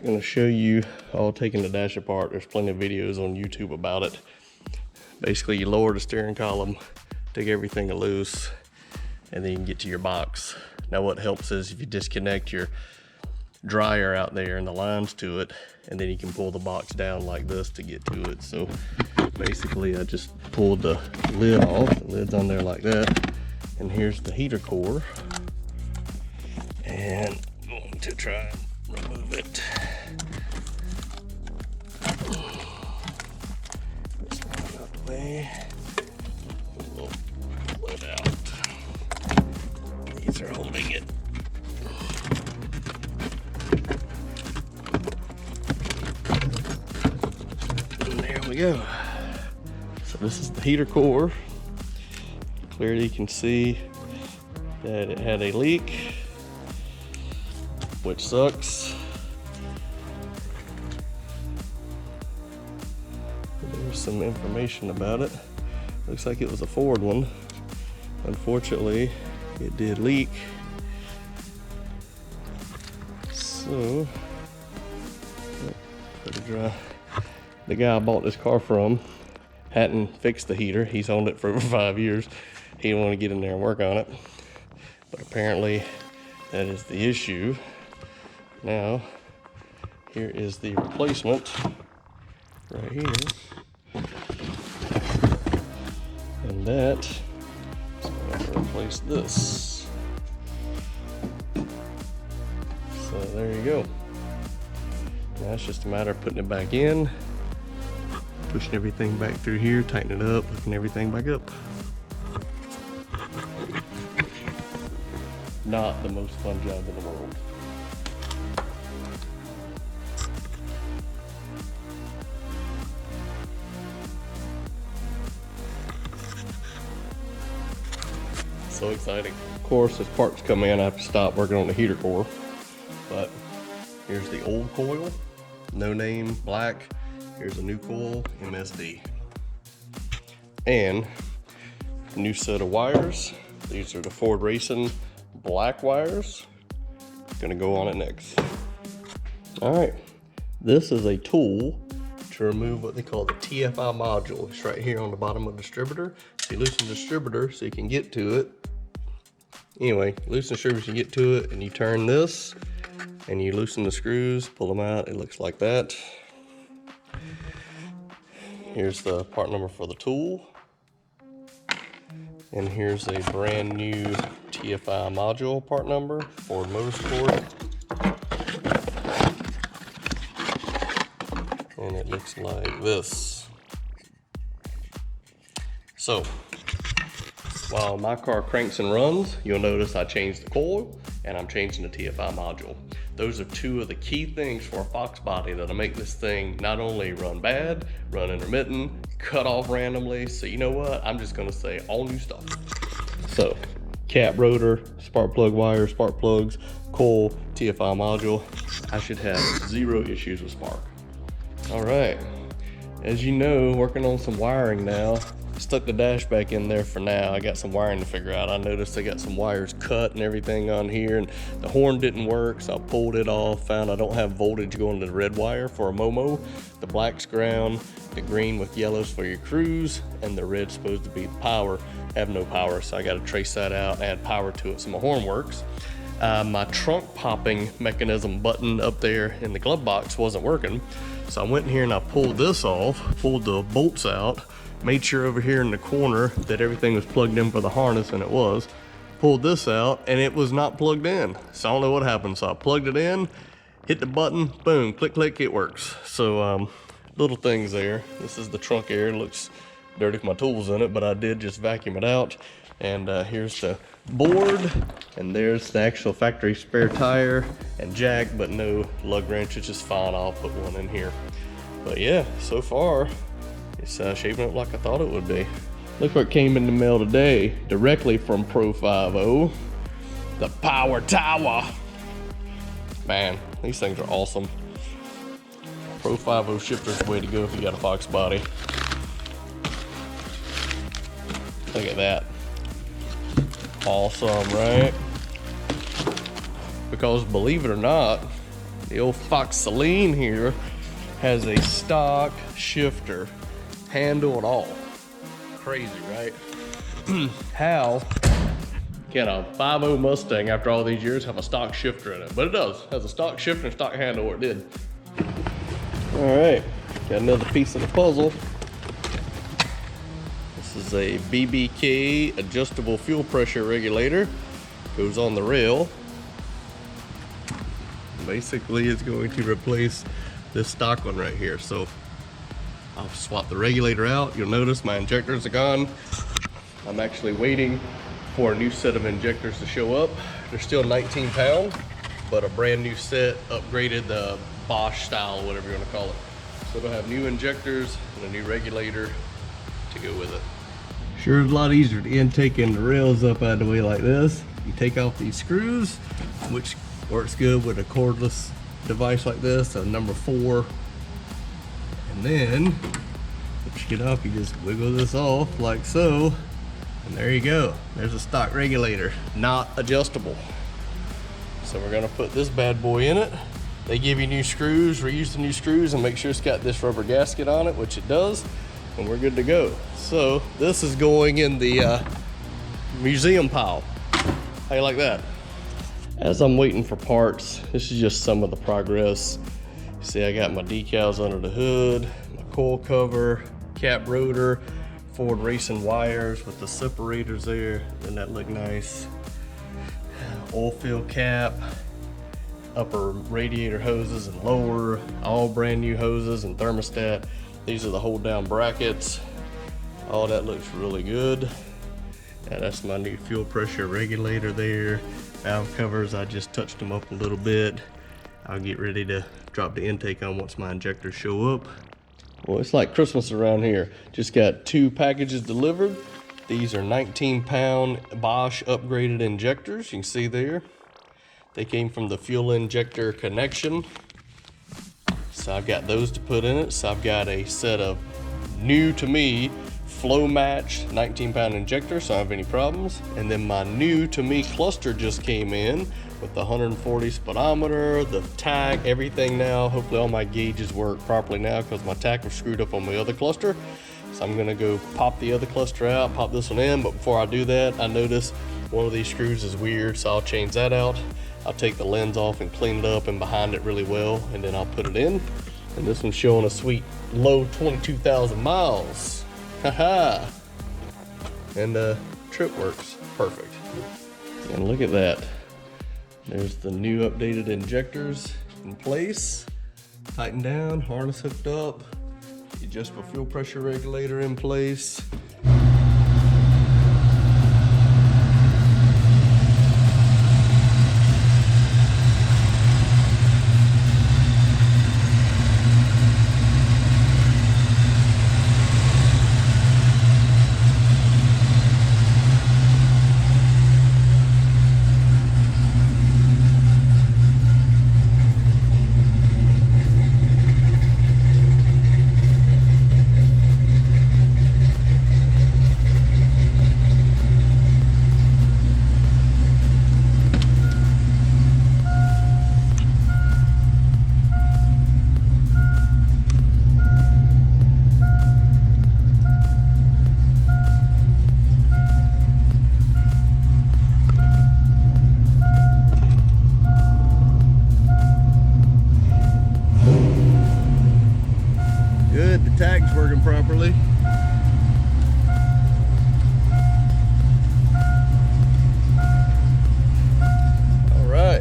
not going to show you all taking the dash apart. There's plenty of videos on YouTube about it. Basically, you lower the steering column, take everything loose, and then you can get to your box. Now what helps is if you disconnect your dryer out there and the lines to it, and then you can pull the box down like this to get to it. So basically I just pulled the lid off, the lid's on there like that, and here's the heater core. And I'm going to try and remove it. This one out the way. We'll pull it out. These are holding it. And there we go. So this is the heater core. Clearly you can see that it had a leak, which sucks. There's some information about it. Looks like it was a Ford one. Unfortunately, it did leak. So, pretty dry. The guy I bought this car from hadn't fixed the heater. He's owned it for over 5 years. He didn't want to get in there and work on it. But apparently, that is the issue. Now, here is the replacement right here. And that is going to replace this. So there you go. Now it's just a matter of putting it back in, pushing everything back through here, tightening it up, hooking everything back up. Not the most fun job in the world. So exciting. Of course, as parts come in, I have to stop working on the heater core. But here's the old coil, no name, black. Here's a new coil, MSD. And a new set of wires. These are the Ford Racing black wires. Gonna go on it next. All right, this is a tool to remove what they call the TFI module. It's right here on the bottom of the distributor. So you loosen the distributor so you can get to it. Anyway, loosen the distributor so you get to it, and you turn this, and you loosen the screws, pull them out. It looks like that. Here's the part number for the tool. And here's a brand new TFI module part number, Ford Motorsport. And it looks like this. So, while my car cranks and runs, you'll notice I changed the coil and I'm changing the TFI module. Those are two of the key things for a Fox body that'll make this thing not only run bad, run intermittent, cut off randomly. So you know what? I'm just gonna say all new stuff. So, cap rotor, spark plug wire, spark plugs, coil, TFI module. I should have zero issues with spark. All right, as you know, working on some wiring now. Stuck the dash back in there for now. I got some wiring to figure out. I noticed I got some wires cut and everything on here, and the horn didn't work, so I pulled it off. Found I don't have voltage going to the red wire for a Momo. The black's ground, the green with yellows for your cruise, and the red's supposed to be the power. Have no power, so I got to trace that out, add power to it so my horn works. My trunk popping mechanism button up there in the glove box wasn't working, so I went in here and I pulled this off, pulled the bolts out, made sure over here in the corner that everything was plugged in for the harness, and it was. Pulled this out and it was not plugged in. So I don't know what happened. So I plugged it in, hit the button, boom, click, click, it works. So little things there. This is the trunk area. It looks dirty with my tools in it, but I did just vacuum it out. And here's the board, and there's the actual factory spare tire and jack, but no lug wrench, which is fine. I'll put one in here. But yeah, so far, it's shaping up like I thought it would be. Look what came in the mail today, directly from Pro 5.0, the Power Tower. Man, these things are awesome. Pro 5.0 shifter's the way to go if you got a Fox body. Look at that. Awesome, right? Because believe it or not, The old Fox Saleen here has a stock shifter, handle and all. Crazy, right? How can a 5.0 Mustang after all these years have a stock shifter in it? But it does. It has a stock shifter and stock handle, or it did. All right, got another piece of the puzzle. This is a BBK adjustable fuel pressure regulator. Goes on the rail. Basically, it's going to replace this stock one right here. So I'll swap the regulator out. You'll notice my injectors are gone. I'm actually waiting for a new set of injectors to show up. They're still 19 pounds, but a brand new set, upgraded the Bosch style, whatever you want to call it. So it'll have new injectors and a new regulator to go with it. Sure is a lot easier to intake the rails up out of the way like this. You take off these screws, which works good with a cordless device like this, a number 4. And then, once you get off, you just wiggle this off like so. And there you go. There's a stock regulator, not adjustable. So we're gonna put this bad boy in it. They give you new screws, reuse the new screws, and make sure it's got this rubber gasket on it, which it does, and we're good to go. So this is going in the museum pile. How you like that? As I'm waiting for parts, this is just some of the progress. See, I got my decals under the hood, my coil cover, cap rotor, Ford racing wires with the separators there. Doesn't that look nice? Oil fill cap, upper radiator hoses and lower, all brand new hoses and thermostat. These are the hold down brackets. All that looks really good. Yeah, that's my new fuel pressure regulator there. Valve covers, I just touched them up a little bit. I'll get ready to drop the intake on once my injectors show up. Well, it's like Christmas around here. Just got 2 packages delivered. These are 19-pound Bosch upgraded injectors. You can see there. They came from the fuel injector connection. So I've got those to put in it. So I've got a set of new to me flow match 19-pound injector, so I don't have any problems. And then my new to me cluster just came in with the 140 speedometer, the tach, everything now. Hopefully all my gauges work properly now because my tach was screwed up on my other cluster. So I'm gonna go pop the other cluster out, pop this one in. But before I do that, I noticed one of these screws is weird, so I'll change that out. I'll take the lens off and clean it up and behind it really well, and then I'll put it in. And this one's showing a sweet low 22,000 miles. Haha. And the trip works perfect. And look at that. There's the new updated injectors in place. Tightened down, harness hooked up. Adjustable fuel pressure regulator in place. Good, the tag's working properly. All right.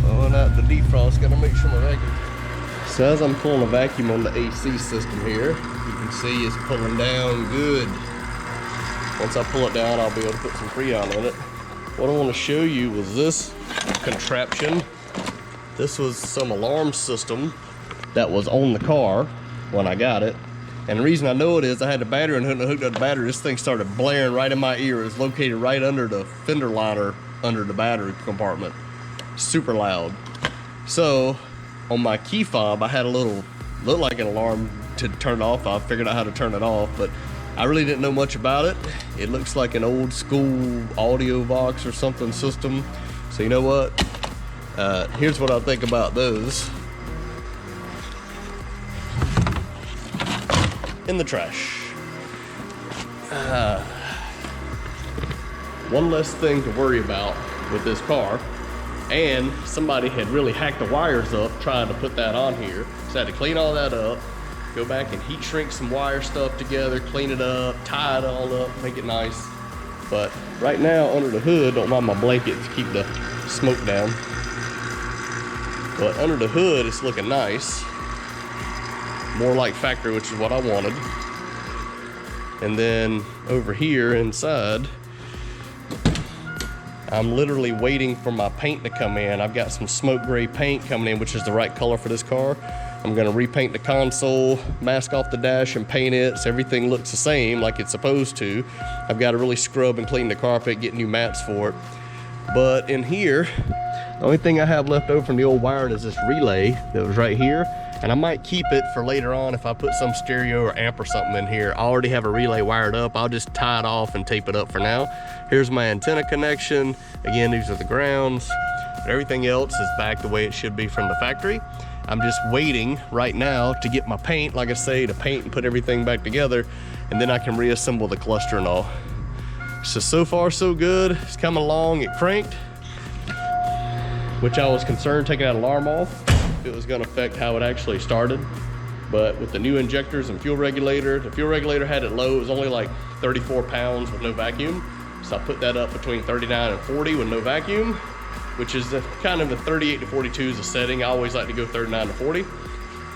Blowing out the defrost, gotta make sure my vacuum. So as I'm pulling a vacuum on the AC system here, you can see it's pulling down good. Once I pull it down, I'll be able to put some Freon in it. What I want to show you was this contraption. This was some alarm system that was on the car when I got it. And the reason I know it is I had the battery and hooked up the battery. This thing started blaring right in my ear. It's located right under the fender liner under the battery compartment. Super loud. So on my key fob, I had a looked like an alarm to turn it off. I figured out how to turn it off, but I really didn't know much about it. It looks like an old school audio box or something system. So you know what? Here's what I think about those. In the trash. One less thing to worry about with this car. And somebody had really hacked the wires up trying to put that on here. So I had to clean all that up, go back and heat shrink some wire stuff together, clean it up, tie it all up, make it nice. But right now under the hood, don't mind my blanket to keep the smoke down. But under the hood, it's looking nice. More like factory, which is what I wanted. And then over here inside, I'm literally waiting for my paint to come in. I've got some smoke gray paint coming in, which is the right color for this car. I'm gonna repaint the console, mask off the dash and paint it so everything looks the same like it's supposed to. I've got to really scrub and clean the carpet, get new mats for it. But in here, the only thing I have left over from the old wiring is this relay that was right here. And I might keep it for later on if I put some stereo or amp or something in here. I already have a relay wired up. I'll just tie it off and tape it up for now. Here's my antenna connection. Again, these are the grounds. But everything else is back the way it should be from the factory. I'm just waiting right now to get my paint, like I say, to paint and put everything back together, and then I can reassemble the cluster and all. So far so good. It's coming along. It cranked, which I was concerned taking that alarm off. It was going to affect how it actually started, but with the new injectors and fuel regulator, the fuel regulator had it low. It was only like 34 pounds with no vacuum, so I put that up between 39 and 40 with no vacuum, which is kind of the 38 to 42 is a setting. I always like to go 39 to 40.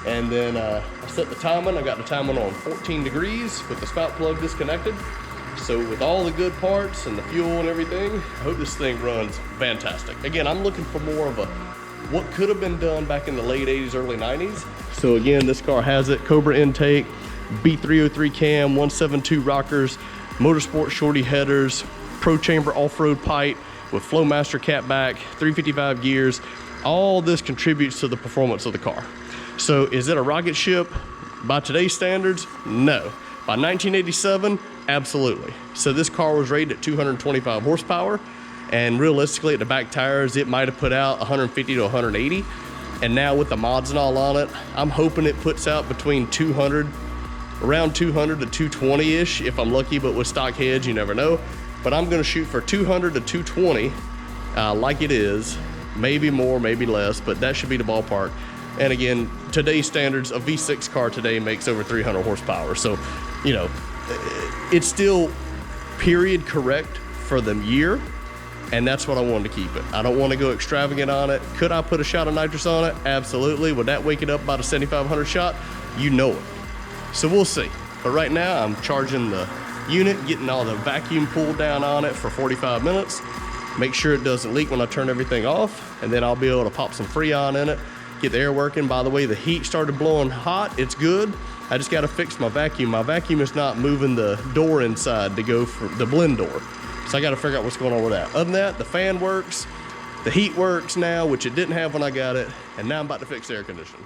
And then I set the timing. I got the timing on 14 degrees with the spout plug disconnected. So with all the good parts and the fuel and everything, I hope this thing runs fantastic. Again, I'm looking for more of a what could have been done back in the late 80s, early 90s. So again, this car has it. Cobra intake, B303 cam, 172 rockers, Motorsport shorty headers, Pro Chamber off-road pipe with Flowmaster catback, 355 gears. All this contributes to the performance of the car. So is it a rocket ship by today's standards? No. By 1987, absolutely. So this car was rated at 225 horsepower. And realistically, at the back tires, it might have put out 150 to 180. And now with the mods and all on it, I'm hoping it puts out between 200, around 200 to 220-ish if I'm lucky, but with stock heads, you never know. But I'm gonna shoot for 200 to 220 like it is, maybe more, maybe less, but that should be the ballpark. And again, today's standards, a V6 car today makes over 300 horsepower. So, you know, it's still period correct for the year. And that's what I wanted to keep it. I don't want to go extravagant on it. Could I put a shot of nitrous on it? Absolutely. Would that wake it up about a 7,500 shot? You know it. So we'll see. But right now I'm charging the unit, getting all the vacuum pulled down on it for 45 minutes. Make sure it doesn't leak when I turn everything off. And then I'll be able to pop some Freon in it, get the air working. By the way, the heat started blowing hot. It's good. I just got to fix my vacuum. My vacuum is not moving the door inside to go for the blend door. So I got to figure out what's going on with that. Other than that, the fan works, the heat works now, which it didn't have when I got it, and now I'm about to fix the air conditioning.